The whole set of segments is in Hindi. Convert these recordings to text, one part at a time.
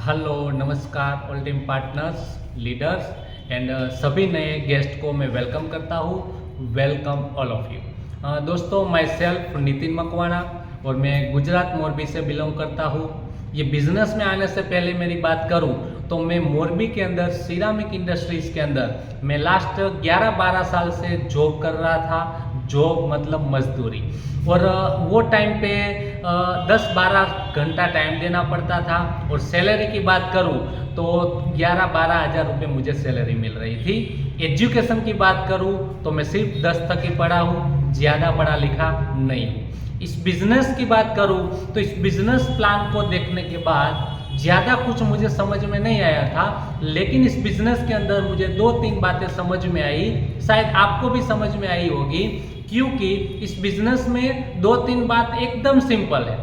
हेलो नमस्कार all team partners leaders and सभी नए गेस्ट को मैं वेलकम करता हूँ। Welcome all of you. दोस्तों माई सेल्फ नितिन मकवाना और मैं गुजरात मोरबी से बिलोंग करता हूँ। ये बिजनेस में आने से पहले मेरी बात करूँ तो मैं मोरबी के अंदर सिरामिक इंडस्ट्रीज के अंदर मैं लास्ट 11-12 साल से जॉब कर रहा था। जॉब मतलब मजदूरी, और वो टाइम पे 10-12 घंटा टाइम देना पड़ता था। और सैलरी की बात करूँ तो 11-12 हज़ार रुपये मुझे सैलरी मिल रही थी। एजुकेशन की बात करूँ तो मैं सिर्फ 10 तक ही पढ़ा हूँ, ज़्यादा पढ़ा लिखा नहीं हूँ। इस बिजनेस की बात करूँ तो इस बिजनेस प्लान को देखने के बाद ज़्यादा कुछ मुझे समझ में नहीं आया था, लेकिन इस बिजनेस के अंदर मुझे 2-3 बातें समझ में आई, शायद आपको भी समझ में आई होगी, क्योंकि इस बिजनेस में 2-3 बात एकदम सिंपल है।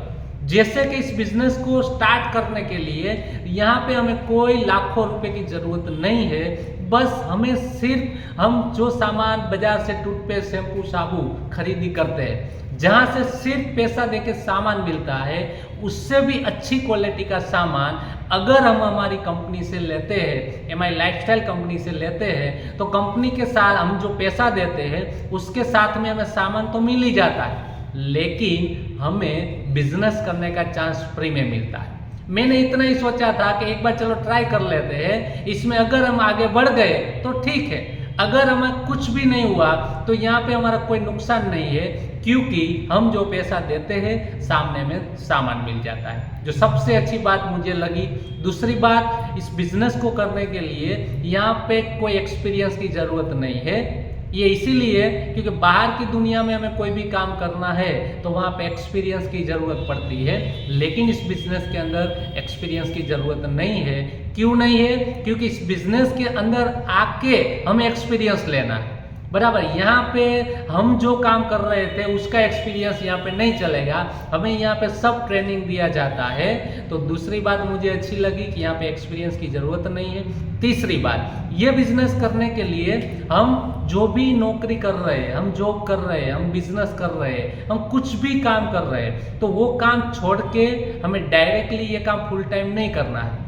जैसे कि इस बिजनेस को स्टार्ट करने के लिए यहाँ पे हमें कोई लाखों रुपए की ज़रूरत नहीं है। बस हमें सिर्फ हम जो सामान बाजार से टूथपेस्ट, शैम्पू, साबुन खरीदी करते हैं, जहाँ से सिर्फ पैसा देके सामान मिलता है, उससे भी अच्छी क्वालिटी का सामान अगर हम हमारी कंपनी से लेते हैं, एमआई लाइफस्टाइल कंपनी से लेते हैं, तो कंपनी के साथ हम जो पैसा देते हैं उसके साथ में हमें सामान तो मिल ही जाता है, लेकिन हमें बिजनेस करने का चांस फ्री में मिलता है। मैंने इतना ही सोचा था कि एक बार चलो ट्राई कर लेते हैं, इसमें अगर हम आगे बढ़ गए तो ठीक है, अगर हमें कुछ भी नहीं हुआ तो यहाँ पे हमारा कोई नुकसान नहीं है, क्योंकि हम जो पैसा देते हैं सामने में सामान मिल जाता है, जो सबसे अच्छी बात मुझे लगी। दूसरी बात, इस बिजनेस को करने के लिए यहाँ पे कोई एक्सपीरियंस की ज़रूरत नहीं है। ये इसीलिए क्योंकि बाहर की दुनिया में हमें कोई भी काम करना है तो वहाँ पे एक्सपीरियंस की ज़रूरत पड़ती है, लेकिन इस बिजनेस के अंदर एक्सपीरियंस की ज़रूरत नहीं है। क्यों नहीं है? क्योंकि इस बिजनेस के अंदर आके हमें एक्सपीरियंस लेना है, बराबर। यहाँ पे हम जो काम कर रहे थे उसका एक्सपीरियंस यहाँ पे नहीं चलेगा, हमें यहाँ पे सब ट्रेनिंग दिया जाता है। तो दूसरी बात मुझे अच्छी लगी कि यहाँ पे एक्सपीरियंस की ज़रूरत नहीं है। तीसरी बात, ये बिजनेस करने के लिए हम जो भी नौकरी कर रहे हैं, हम जॉब कर रहे हैं, हम बिजनेस कर रहे हैं, हम कुछ भी काम कर रहे हैं, तो वो काम छोड़ के हमें डायरेक्टली ये काम फुल टाइम नहीं करना है।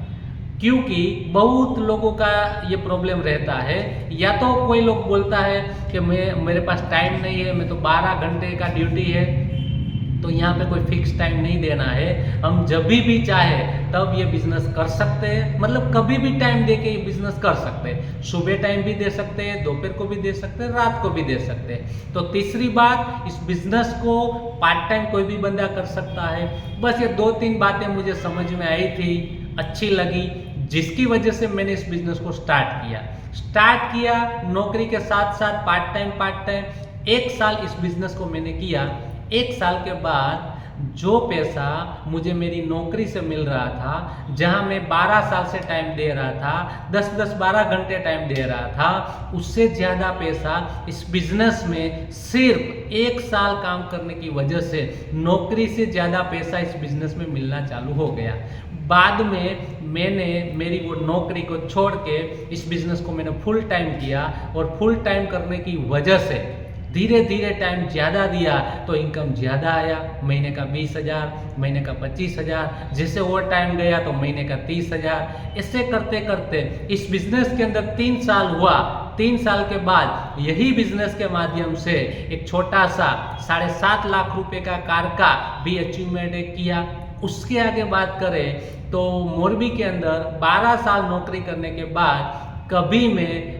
क्योंकि बहुत लोगों का ये प्रॉब्लम रहता है, या तो कोई लोग बोलता है कि मेरे पास टाइम नहीं है, मैं तो 12 घंटे का ड्यूटी है, तो यहाँ पे कोई फिक्स टाइम नहीं देना है। हम जब भी चाहे तब ये बिजनेस कर सकते हैं, मतलब कभी भी टाइम दे के ये बिजनेस कर सकते हैं। सुबह टाइम भी दे सकते हैं, दोपहर को भी दे सकते हैं, रात को भी दे सकते हैं। तो तीसरी बात, इस बिजनेस को पार्ट टाइम कोई भी बंदा कर सकता है। बस ये 2-3 बातें मुझे समझ में आई थी, अच्छी लगी, जिसकी वजह से मैंने इस बिजनेस को स्टार्ट किया नौकरी के साथ साथ पार्ट टाइम 1 साल इस बिजनेस को मैंने किया। 1 साल के बाद जो पैसा मुझे मेरी नौकरी से मिल रहा था, जहां मैं 12 साल से टाइम दे रहा था, 10-12 घंटे टाइम दे रहा था, उससे ज़्यादा पैसा इस बिजनेस में सिर्फ 1 साल काम करने की वजह से नौकरी से ज़्यादा पैसा इस बिजनेस में मिलना चालू हो गया। बाद में मैंने मेरी वो नौकरी को छोड़ के इस बिजनेस को मैंने फुल टाइम किया, और फुल टाइम करने की वजह से धीरे धीरे टाइम ज़्यादा दिया तो इनकम ज़्यादा आया। महीने का 20,000, महीने का 25,000, जैसे और टाइम गया तो महीने का 30,000। ऐसे करते करते इस बिजनेस के अंदर 3 साल हुआ। 3 साल के बाद यही बिजनेस के माध्यम से एक छोटा सा 7.5 लाख रुपए का कार का भी अचीवमेंट किया। उसके आगे बात करें तो मोरबी के अंदर 12 साल नौकरी करने के बाद कभी मैं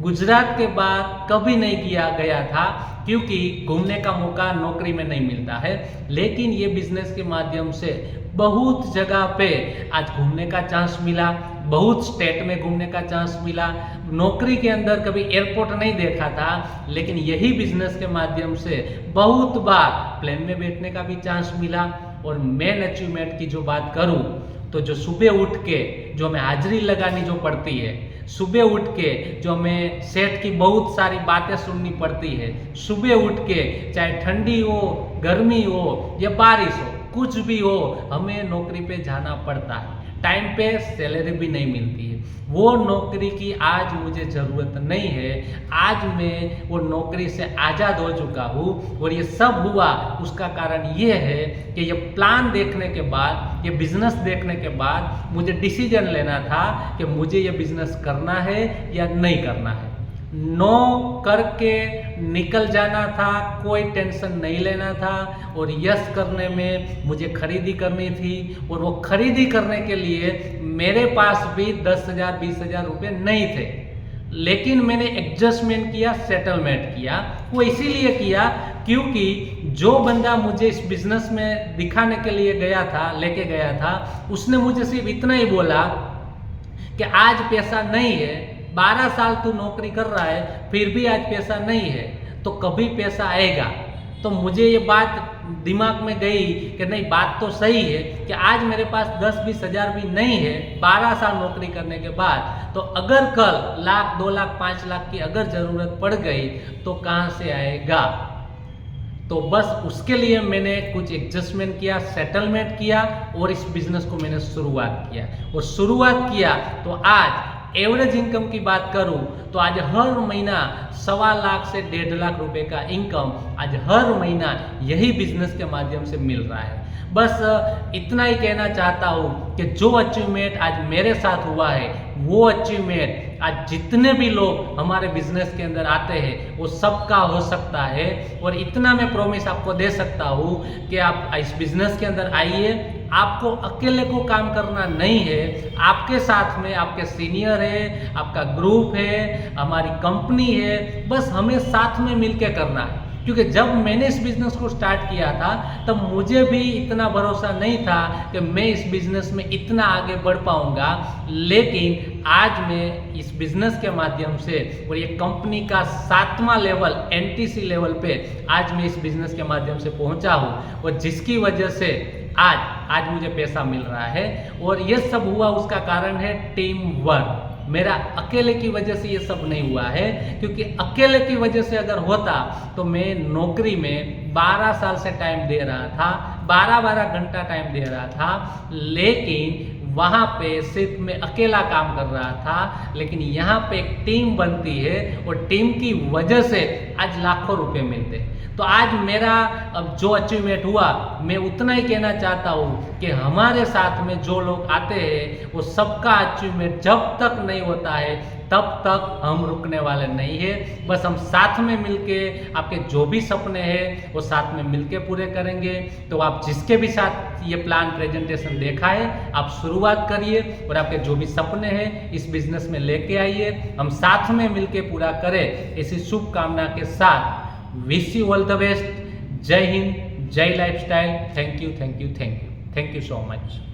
गुजरात के बाद कभी नहीं किया गया था, क्योंकि घूमने का मौका नौकरी में नहीं मिलता है। लेकिन ये बिजनेस के माध्यम से बहुत जगह पे आज घूमने का चांस मिला, बहुत स्टेट में घूमने का चांस मिला। नौकरी के अंदर कभी एयरपोर्ट नहीं देखा था, लेकिन यही बिजनेस के माध्यम से बहुत बार प्लेन में बैठने का भी चांस मिला। और मेन अचीवमेंट की जो बात करूं तो जो सुबह उठ के जो हमें हाजिरी लगानी जो पड़ती है, सुबह उठ के जो हमें सेठ की बहुत सारी बातें सुननी पड़ती है, सुबह उठ के चाहे ठंडी हो, गर्मी हो या बारिश हो, कुछ भी हो, हमें नौकरी पे जाना पड़ता है। टाइम पे सैलरी भी नहीं मिलती है। वो नौकरी की आज मुझे ज़रूरत नहीं है। आज मैं वो नौकरी से आज़ाद हो चुका हूँ और ये सब हुआ उसका कारण ये है कि ये प्लान देखने के बाद, ये बिजनेस देखने के बाद मुझे डिसीजन लेना था कि मुझे ये बिजनेस करना है या नहीं करना है। नो करके निकल जाना था, कोई टेंशन नहीं लेना था और यस करने में मुझे खरीदी करनी थी और वो खरीदी करने के लिए मेरे पास भी 10,000 20,000 रुपये नहीं थे, लेकिन मैंने एडजस्टमेंट किया, सेटलमेंट किया। वो इसीलिए किया क्योंकि जो बंदा मुझे इस बिजनेस में दिखाने के लिए गया था, लेके गया था, उसने मुझे सिर्फ इतना ही बोला कि आज पैसा नहीं है, 12 साल तू नौकरी कर रहा है फिर भी आज पैसा नहीं है, तो कभी पैसा आएगा। तो मुझे ये बात दिमाग में गई कि नहीं, बात तो सही है कि आज मेरे पास 10-20 हज़ार भी नहीं है 12 साल नौकरी करने के बाद, तो अगर कल लाख 2 लाख 5 लाख की अगर ज़रूरत पड़ गई तो कहाँ से आएगा। तो बस उसके लिए मैंने कुछ एडजस्टमेंट किया, सेटलमेंट किया और इस बिजनेस को मैंने शुरुआत किया। और शुरुआत किया तो आज एवरेज इनकम की बात करूं तो आज हर महीना 1.25 लाख से 1.5 लाख रुपए का इनकम आज हर महीना यही बिजनेस के माध्यम से मिल रहा है। बस इतना ही कहना चाहता हूँ कि जो अचीवमेंट आज मेरे साथ हुआ है वो अचीवमेंट आज जितने भी लोग हमारे बिजनेस के अंदर आते हैं वो सबका हो सकता है। और इतना मैं प्रॉमिस आपको दे सकता हूँ कि आप इस बिजनेस के अंदर आइए, आपको अकेले को काम करना नहीं है, आपके साथ में आपके सीनियर है, आपका ग्रुप है, हमारी कंपनी है, बस हमें साथ में मिलकर करना है। क्योंकि जब मैंने इस बिजनेस को स्टार्ट किया था तब मुझे भी इतना भरोसा नहीं था कि मैं इस बिजनेस में इतना आगे बढ़ पाऊंगा, लेकिन आज मैं इस बिजनेस के माध्यम से और ये कंपनी का 7वां लेवल NTC लेवल पे आज मैं इस बिजनेस के माध्यम से पहुंचा हूं और जिसकी वजह से आज मुझे पैसा मिल रहा है। और ये सब हुआ उसका कारण है टीम वर्क। मेरा अकेले की वजह से ये सब नहीं हुआ है, क्योंकि अकेले की वजह से अगर होता तो मैं नौकरी में 12 साल से टाइम दे रहा था, 12-12 घंटा टाइम दे रहा था, लेकिन वहाँ पे सिर्फ मैं अकेला काम कर रहा था। लेकिन यहाँ पे एक टीम बनती है और टीम की वजह से आज लाखों रुपए मिलते हैं। तो आज मेरा अब जो अचीवमेंट हुआ मैं उतना ही कहना चाहता हूँ कि हमारे साथ में जो लोग आते हैं वो सबका अचीवमेंट जब तक नहीं होता है तब तक हम रुकने वाले नहीं है। बस हम साथ में मिलके आपके जो भी सपने हैं वो साथ में मिलके पूरे करेंगे। तो आप जिसके भी साथ ये प्लान प्रेजेंटेशन देखा है आप शुरुआत करिए और आपके जो भी सपने हैं इस बिजनेस में लेके आइए, हम साथ में मिलके पूरा करें। इसी शुभकामना के साथ wish you all the best. जय हिंद, जय lifestyle. Thank you, thank you, thank you, thank you so much.